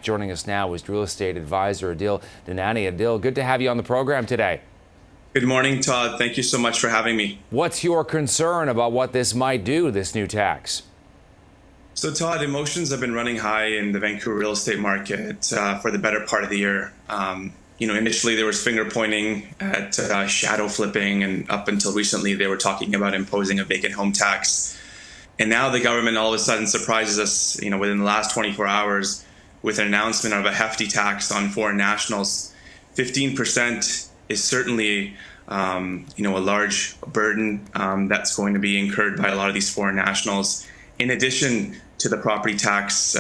Joining us now is real estate advisor Adil. Adil, good to have you on the program today. Good morning, Todd. Thank you so much for having me. What's your concern about what this might do, this new tax? So, Todd, emotions have been running high in the Vancouver real estate market for the better part of the year. Initially there was finger pointing at shadow flipping, and up until recently they were talking about imposing a vacant home tax. And now the government all of a sudden surprises us, within the last 24 hours with an announcement of a hefty tax on foreign nationals. 15% is certainly, a large burden that's going to be incurred by a lot of these foreign nationals, in addition to the property tax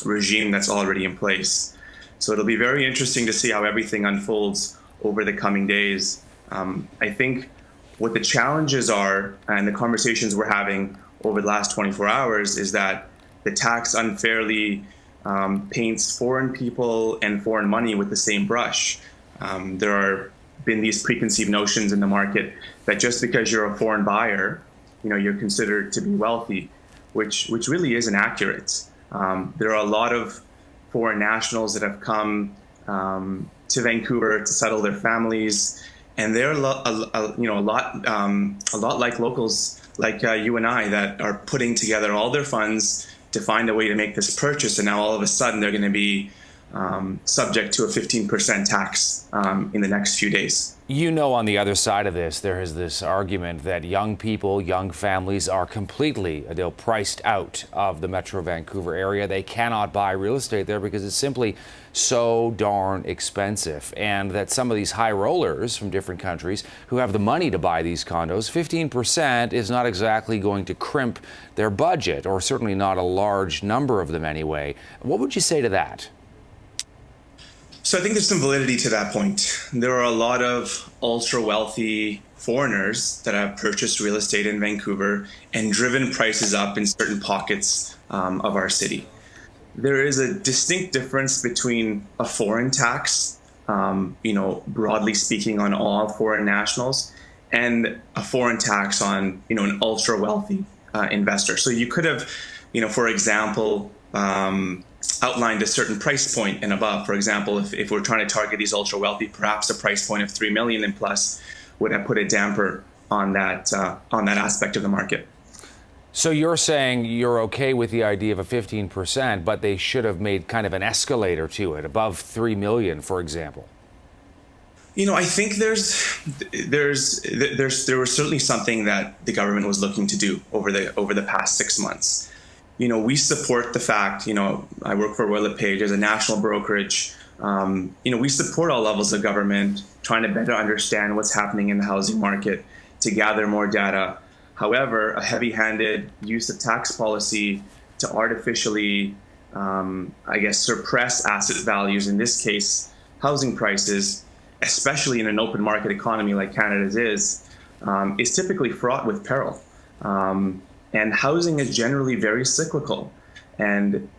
regime that's already in place. So it'll be very interesting to see how everything unfolds over the coming days. I think what the challenges are, and the conversations we're having over the last 24 hours, is that the tax unfairly paints foreign people and foreign money with the same brush. There are been these preconceived notions in the market that just because you're a foreign buyer, you're considered to be wealthy, which really isn't accurate. There are a lot of foreign nationals that have come to Vancouver to settle their families, and they're a lot like locals, like you and I, that are putting together all their funds to find a way to make this purchase, and now all of a sudden they're going to be subject to a 15% tax in the next few days. On the other side of this, there is this argument that young people, young families are completely, Adil, priced out of the Metro Vancouver area. They cannot buy real estate there because it's simply so darn expensive. And that some of these high rollers from different countries who have the money to buy these condos, 15% is not exactly going to crimp their budget, or certainly not a large number of them anyway. What would you say to that? So I think there's some validity to that point. There are a lot of ultra-wealthy foreigners that have purchased real estate in Vancouver and driven prices up in certain pockets of our city. There is a distinct difference between a foreign tax, broadly speaking, on all foreign nationals, and a foreign tax on, an ultra-wealthy investor. So you could have, for example, outlined a certain price point and above. For example, if we're trying to target these ultra wealthy, perhaps a price point of $3 million and plus would have put a damper on that aspect of the market. So you're saying you're okay with the idea of a 15%, but they should have made kind of an escalator to it, above $3 million, for example. I think there was certainly something that the government was looking to do over the past 6 months. We support the fact, I work for Royal LePage as a national brokerage. We support all levels of government, trying to better understand what's happening in the housing market, to gather more data. However, a heavy-handed use of tax policy to artificially, suppress asset values, in this case, housing prices, especially in an open market economy like Canada's is typically fraught with peril. And housing is generally very cyclical. And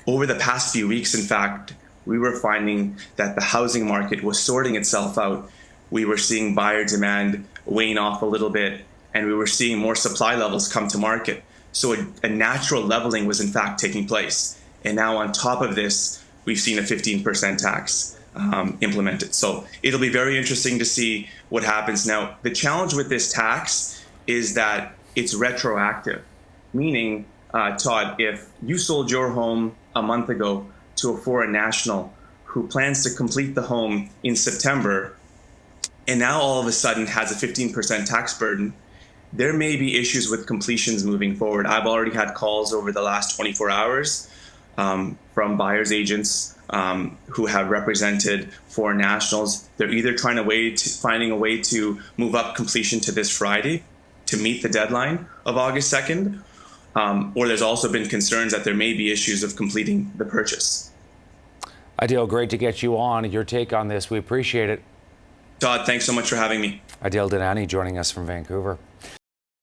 over the past few weeks, in fact, we were finding that the housing market was sorting itself out. We were seeing buyer demand wane off a little bit, and we were seeing more supply levels come to market. So a natural leveling was in fact taking place. And now on top of this, we've seen a 15% tax implemented. So it'll be very interesting to see what happens. Now, the challenge with this tax is that it's retroactive, meaning, Todd, if you sold your home a month ago to a foreign national who plans to complete the home in September, and now all of a sudden has a 15% tax burden, there may be issues with completions moving forward. I've already had calls over the last 24 hours from buyers agents who have represented foreign nationals. They're either finding a way to move up completion to this Friday to meet the deadline of August 2nd, or there's also been concerns that there may be issues of completing the purchase. Adil, great to get you on. Your take on this, we appreciate it. Todd, thanks so much for having me. Adil joining us from Vancouver.